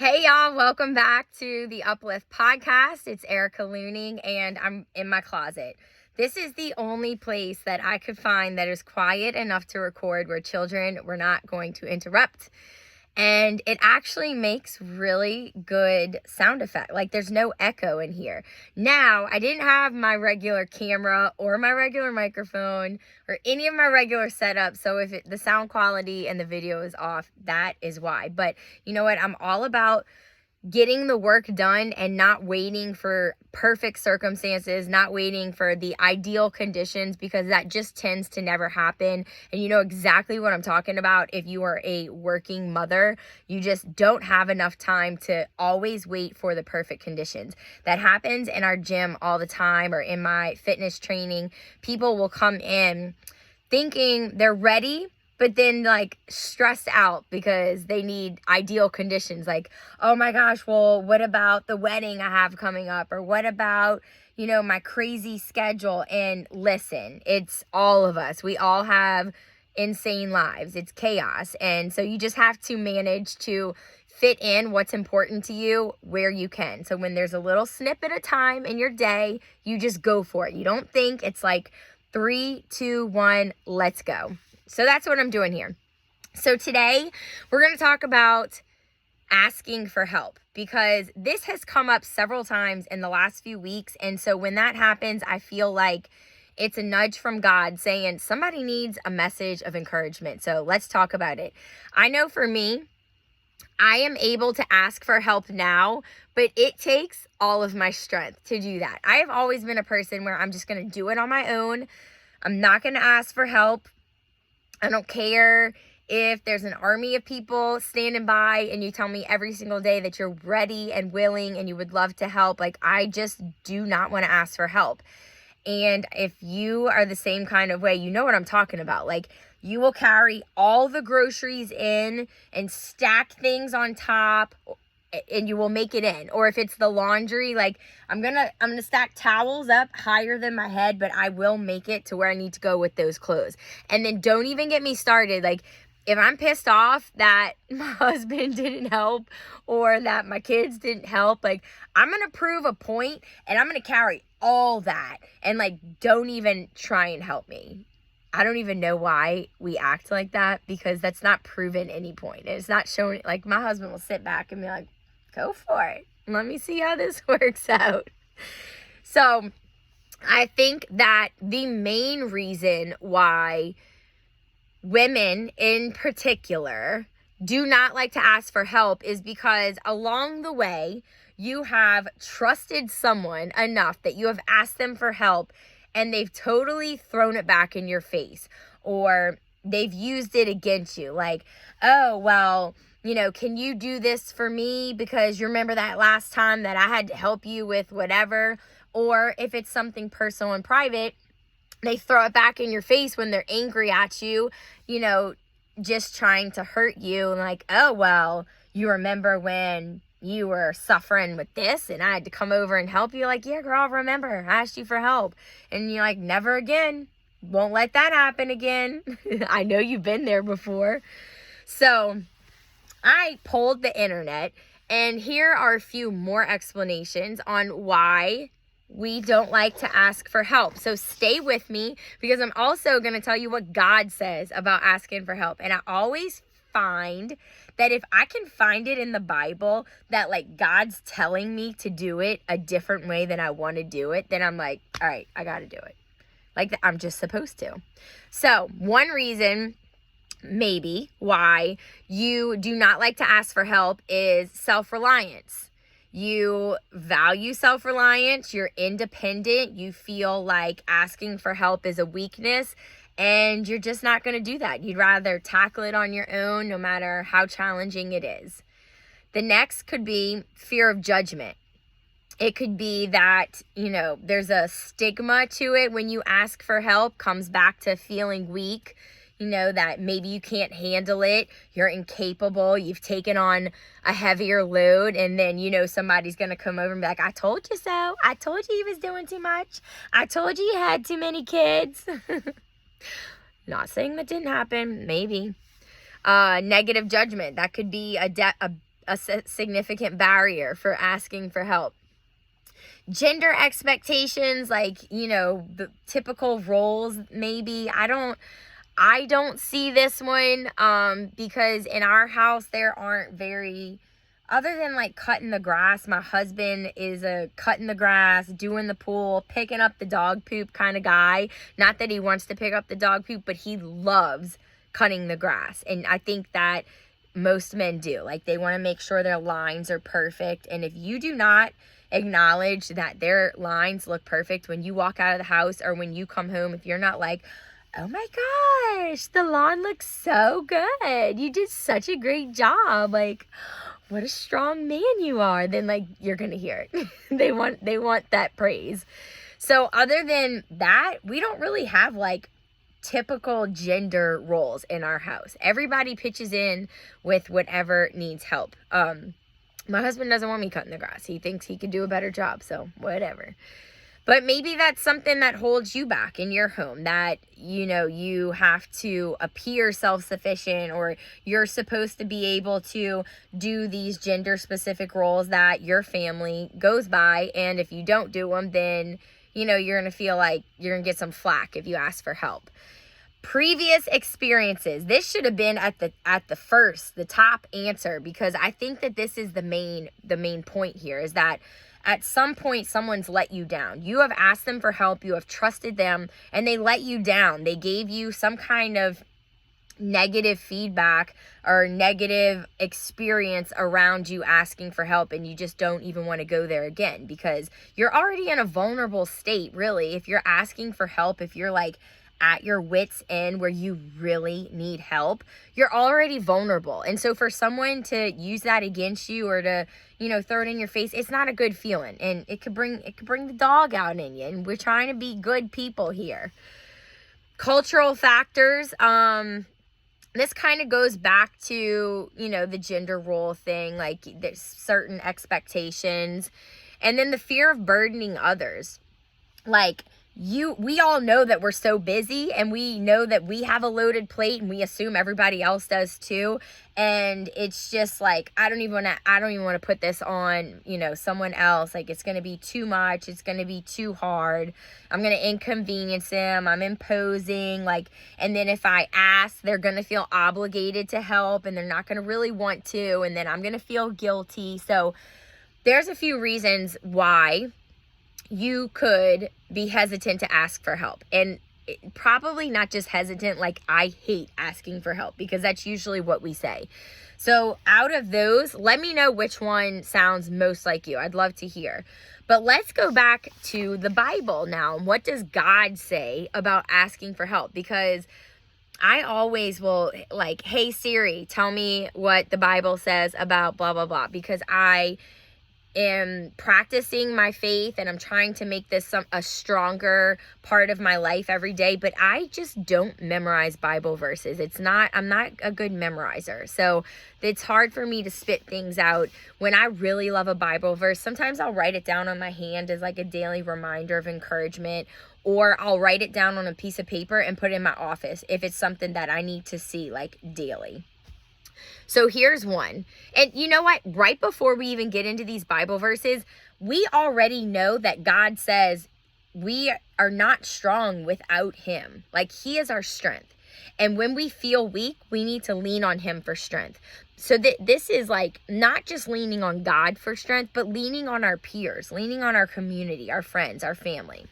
Hey y'all, welcome back to the Uplift podcast. It's Erica Looning and I'm in my closet. This is the only place that I could find that is quiet enough to record where children were not going to interrupt. And it actually makes really good sound effect. Like there's no echo in here. Now, I didn't have my regular camera or my regular microphone or any of my regular setup. So if the sound quality and the video is off, that is why. But you know what? I'm all about getting the work done and not waiting for perfect circumstances, not waiting for the ideal conditions, because that just tends to never happen. And you know exactly what I'm talking about. If you are a working mother, you just don't have enough time to always wait for the perfect conditions. That happens in our gym all the time, or in my fitness training. People will come in thinking they're ready, but then like stressed out because they need ideal conditions. Like, oh my gosh, well, what about the wedding I have coming up? Or what about, my crazy schedule? And listen, it's all of us. We all have insane lives. It's chaos. And so you just have to manage to fit in what's important to you where you can. So when there's a little snippet of time in your day, you just go for it. You don't think. It's like 3, 2, 1, let's go. So that's what I'm doing here. So today we're going to talk about asking for help, because this has come up several times in the last few weeks. And so when that happens, I feel like it's a nudge from God saying somebody needs a message of encouragement. So let's talk about it. I know for me, I am able to ask for help now, but it takes all of my strength to do that. I have always been a person where I'm just going to do it on my own. I'm not going to ask for help. I don't care if there's an army of people standing by and you tell me every single day that you're ready and willing and you would love to help. Like, I just do not want to ask for help. And if you are the same kind of way, you know what I'm talking about. Like, you will carry all the groceries in and stack things on top, and you will make it in. Or if it's the laundry, like I'm gonna stack towels up higher than my head, but I will make it to where I need to go with those clothes. And then don't even get me started. Like, if I'm pissed off that my husband didn't help or that my kids didn't help, like, I'm gonna prove a point and I'm gonna carry all that, and like, don't even try and help me. I don't even know why we act like that, because that's not proven any point. It's not showing. Like, my husband will sit back and be like, go for it. Let me see how this works out. So I think that the main reason why women in particular do not like to ask for help is because along the way, you have trusted someone enough that you have asked them for help and they've totally thrown it back in your face, or they've used it against you. Like, oh, well, can you do this for me because you remember that last time that I had to help you with whatever? Or if it's something personal and private, they throw it back in your face when they're angry at you, just trying to hurt you. Like, oh, well, you remember when you were suffering with this and I had to come over and help you? Like, yeah, girl, I remember. I asked you for help. And you're like, never again. Won't let that happen again. I know you've been there before. So I polled the internet, and here are a few more explanations on why we don't like to ask for help. So stay with me, because I'm also going to tell you what God says about asking for help. And I always find that if I can find it in the Bible that like God's telling me to do it a different way than I want to do it, then I'm like, all right, I got to do it. Like, I'm just supposed to. So one reason maybe why you do not like to ask for help is self-reliance. You value self-reliance, you're independent, you feel like asking for help is a weakness, and you're just not going to do that. You'd rather tackle it on your own, no matter how challenging it is. The next could be fear of judgment. It could be that, there's a stigma to it when you ask for help, comes back to feeling weak. That maybe you can't handle it, you're incapable, you've taken on a heavier load, and then, somebody's going to come over and be like, I told you so. I told you was doing too much. I told you had too many kids. Not saying that didn't happen, maybe. Negative judgment. That could be a a significant barrier for asking for help. Gender expectations, like, the typical roles, maybe. I don't see this one, because in our house, there aren't very, other than like cutting the grass. My husband is a cutting the grass, doing the pool, picking up the dog poop kind of guy. Not that he wants to pick up the dog poop, but he loves cutting the grass. And I think that most men do. Like, they want to make sure their lines are perfect. And if you do not acknowledge that their lines look perfect when you walk out of the house or when you come home, if you're not like, oh my gosh, the lawn looks so good, you did such a great job, like, what a strong man you are, then like, you're gonna hear it. they want that praise. So other than that, we don't really have like typical gender roles in our house. Everybody pitches in with whatever needs help. My husband doesn't want me cutting the grass. He thinks he could do a better job, so whatever. But maybe that's something that holds you back in your home, that, you have to appear self-sufficient, or you're supposed to be able to do these gender-specific roles that your family goes by. And if you don't do them, then, you're going to feel like you're going to get some flack if you ask for help. Previous experiences. This should have been at the top answer, because I think that this is the main point here, is that at some point someone's let you down. You have asked them for help, you have trusted them, and they let you down. They gave you some kind of negative feedback or negative experience around you asking for help, and you just don't even want to go there again, because you're already in a vulnerable state, really. If you're asking for help, if you're like at your wit's end where you really need help, you're already vulnerable. And so for someone to use that against you, or to, throw it in your face, it's not a good feeling. And it could bring the dog out in you. And we're trying to be good people here. Cultural factors. This kind of goes back to, the gender role thing, like there's certain expectations. And then the fear of burdening others. Like, we all know that we're so busy, and we know that we have a loaded plate, and we assume everybody else does too. And it's just like, I don't even want to put this on, someone else. Like, it's going to be too much. It's going to be too hard. I'm going to inconvenience them. I'm imposing, like, and then if I ask, they're going to feel obligated to help, and they're not going to really want to. And then I'm going to feel guilty. So there's a few reasons why you could be hesitant to ask for help. And probably not just hesitant, like, I hate asking for help, because that's usually what we say. So out of those, let me know which one sounds most like you. I'd love to hear. But let's go back to the Bible now. What does God say about asking for help? Because I always will, like, hey Siri, tell me what the Bible says about blah, blah, blah, because I am practicing my faith, and I'm trying to make this a stronger part of my life every day, but I just don't memorize Bible verses. I'm not a good memorizer. So it's hard for me to spit things out. When I really love a Bible verse, sometimes I'll write it down on my hand as like a daily reminder of encouragement, or I'll write it down on a piece of paper and put it in my office if it's something that I need to see like daily. So here's one. And you know what? Right before we even get into these Bible verses, we already know that God says we are not strong without him. Like, he is our strength. And when we feel weak, we need to lean on him for strength. So this is like not just leaning on God for strength, but leaning on our peers, leaning on our community, our friends, our family.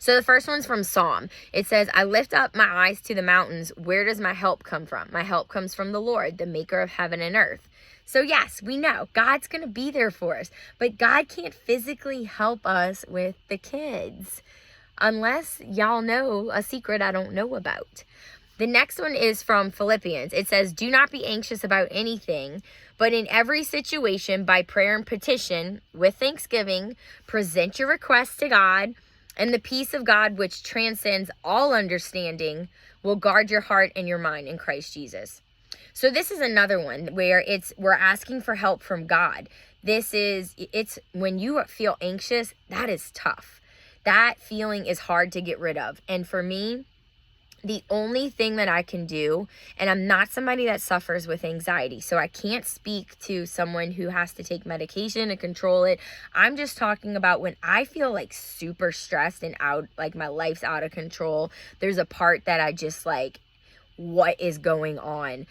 So the first one's from Psalm. It says, I lift up my eyes to the mountains. Where does my help come from? My help comes from the Lord, the maker of heaven and earth. So yes, we know God's going to be there for us, but God can't physically help us with the kids unless y'all know a secret I don't know about. The next one is from Philippians. It says, do not be anxious about anything, but in every situation, by prayer and petition, with thanksgiving, present your requests to God, and the peace of God, which transcends all understanding, will guard your heart and your mind in Christ Jesus. So this is another one where we're asking for help from God. It's when you feel anxious, that is tough. That feeling is hard to get rid of. And for me, The only thing that I can do, and I'm not somebody that suffers with anxiety, so I can't speak to someone who has to take medication to control it. I'm just talking about when I feel like super stressed and out, like my life's out of control. There's a part that I just like, what is going on?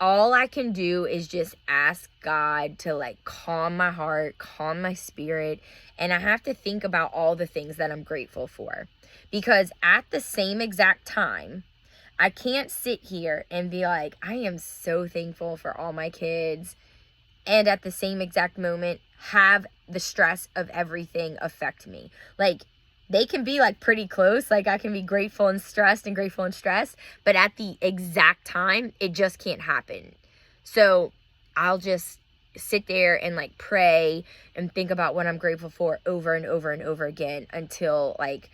All I can do is just ask God to like calm my heart, calm my spirit, and I have to think about all the things that I'm grateful for. Because at the same exact time, I can't sit here and be like, I am so thankful for all my kids, and at the same exact moment have the stress of everything affect me. Like, they can be like pretty close. Like, I can be grateful and stressed and grateful and stressed, but at the exact time, it just can't happen. So I'll just sit there and like pray and think about what I'm grateful for over and over and over again until like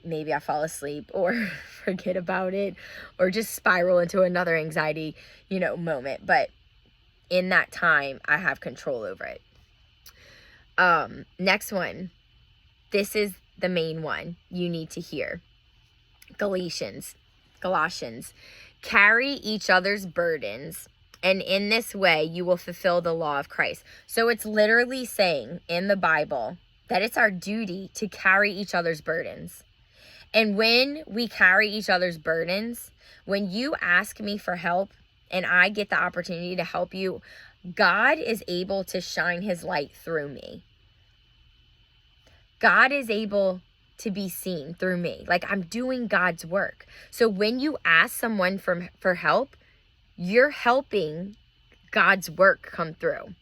maybe I fall asleep or forget about it or just spiral into another anxiety, moment. But in that time, I have control over it. Next one. This is the main one you need to hear. Galatians. Carry each other's burdens, and in this way you will fulfill the law of Christ. So it's literally saying in the Bible that it's our duty to carry each other's burdens. And when we carry each other's burdens, when you ask me for help and I get the opportunity to help you, God is able to shine his light through me. God is able to be seen through me. Like, I'm doing God's work. So when you ask someone for help, you're helping God's work come through.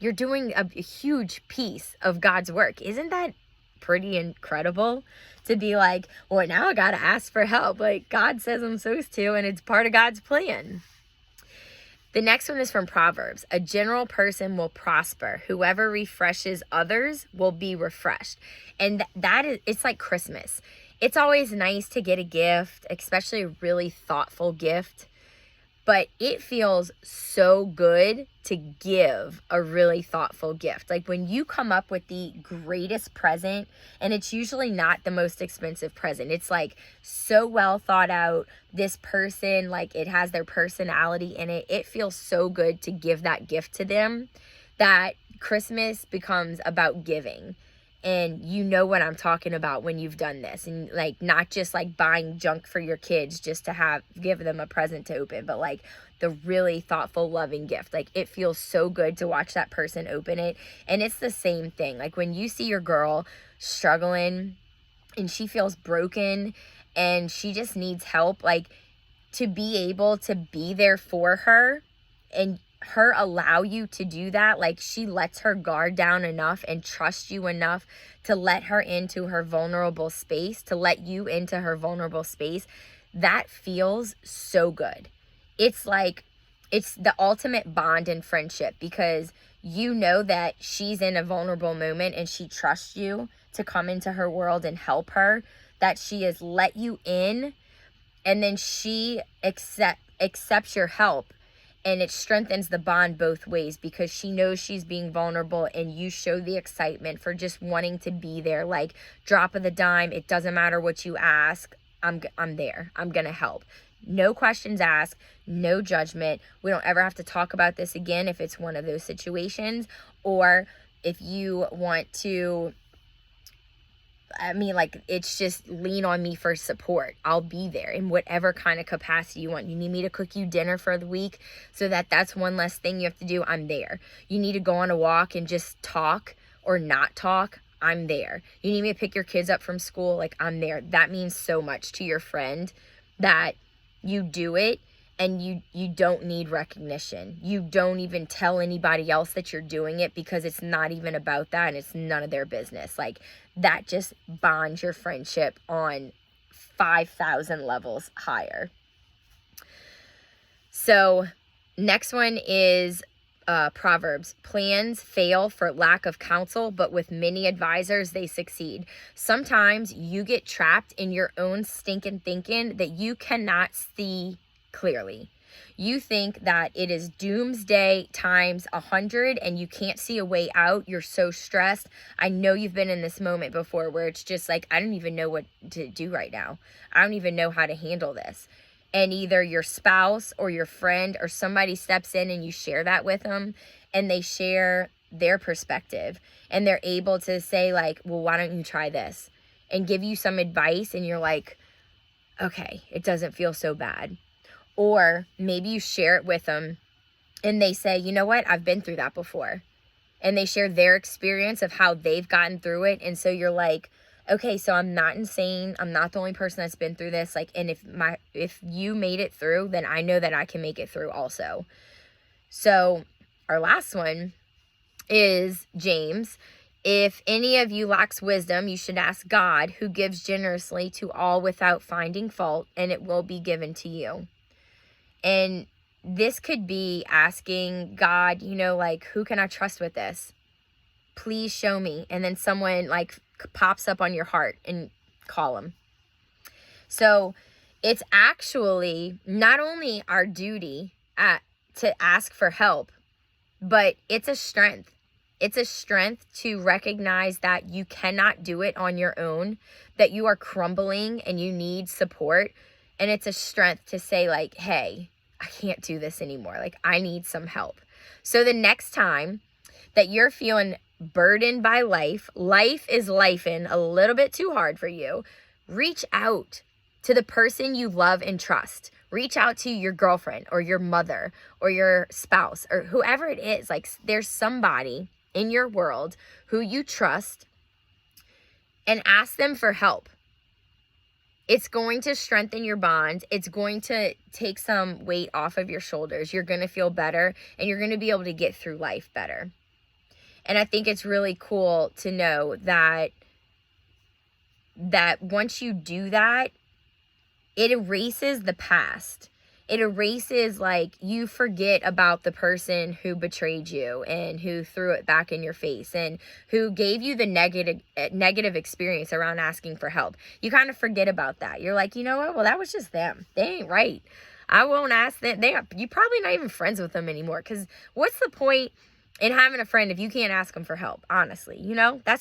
You're doing a huge piece of God's work. Isn't that pretty incredible to be like, well, now I got to ask for help. Like, God says I'm supposed to, and it's part of God's plan. The next one is from Proverbs. A general person will prosper. Whoever refreshes others will be refreshed. And it's like Christmas. It's always nice to get a gift, especially a really thoughtful gift. But it feels so good to give a really thoughtful gift. Like when you come up with the greatest present, and it's usually not the most expensive present. It's like so well thought out. This person, like it has their personality in it. It feels so good to give that gift to them that Christmas becomes about giving. And you know what I'm talking about when you've done this. And like not just like buying junk for your kids just to give them a present to open, but like the really thoughtful, loving gift. Like it feels so good to watch that person open it. And it's the same thing. Like when you see your girl struggling and she feels broken and she just needs help, like to be able to be there for her and her allow you to do that, like she lets her guard down enough and trust you enough to let her into her vulnerable space, to let you into her vulnerable space, that feels so good. It's like, it's the ultimate bond in friendship because you know that she's in a vulnerable moment and she trusts you to come into her world and help her, that she has let you in, and then she accepts your help. And it strengthens the bond both ways because she knows she's being vulnerable and you show the excitement for just wanting to be there. Like drop of the dime, it doesn't matter what you ask. I'm there. I'm going to help. No questions asked, no judgment. We don't ever have to talk about this again if it's one of those situations, or if you want to, it's just lean on me for support. I'll be there in whatever kind of capacity you want. You need me to cook you dinner for the week so that's one less thing you have to do. I'm there. You need to go on a walk and just talk or not talk. I'm there. You need me to pick your kids up from school. Like I'm there. That means so much to your friend that you do it. And you don't need recognition. You don't even tell anybody else that you're doing it because it's not even about that and it's none of their business. Like that just bonds your friendship on 5,000 levels higher. So next one is Proverbs. Plans fail for lack of counsel, but with many advisors, they succeed. Sometimes you get trapped in your own stinking thinking that you cannot see clearly. You think that it is doomsday times 100 and you can't see a way out. You're so stressed. I know you've been in this moment before where it's just like, I don't even know what to do right now. I don't even know how to handle this. And either your spouse or your friend or somebody steps in and you share that with them, and they share their perspective, and they're able to say like, well, why don't you try this, and give you some advice, and you're like, okay, it doesn't feel so bad. Or maybe you share it with them and they say, you know what, I've been through that before. And they share their experience of how they've gotten through it. And so you're like, okay, so I'm not insane. I'm not the only person that's been through this. Like, and if you made it through, then I know that I can make it through also. So our last one is James. If any of you lacks wisdom, you should ask God, who gives generously to all without finding fault, and it will be given to you. And this could be asking God, you know, like, who can I trust with this? Please show me. And then someone like pops up on your heart and call them. So it's actually not only our duty to ask for help, but it's a strength. It's a strength to recognize that you cannot do it on your own, that you are crumbling and you need support. And it's a strength to say like, hey, I can't do this anymore. Like, I need some help. So the next time that you're feeling burdened by life is lifing a little bit too hard for you, reach out to the person you love and trust. Reach out to your girlfriend or your mother or your spouse or whoever it is. Like, there's somebody in your world who you trust, and ask them for help. It's going to strengthen your bond. It's going to take some weight off of your shoulders. You're going to feel better, and you're going to be able to get through life better. And I think it's really cool to know that once you do that, it erases the past. It erases, like, you forget about the person who betrayed you and who threw it back in your face and who gave you the negative experience around asking for help. You kind of forget about that. You're like, you know what? Well, that was just them. They ain't right. I won't ask them. You're probably not even friends with them anymore, because what's the point in having a friend if you can't ask them for help? Honestly, you know, that's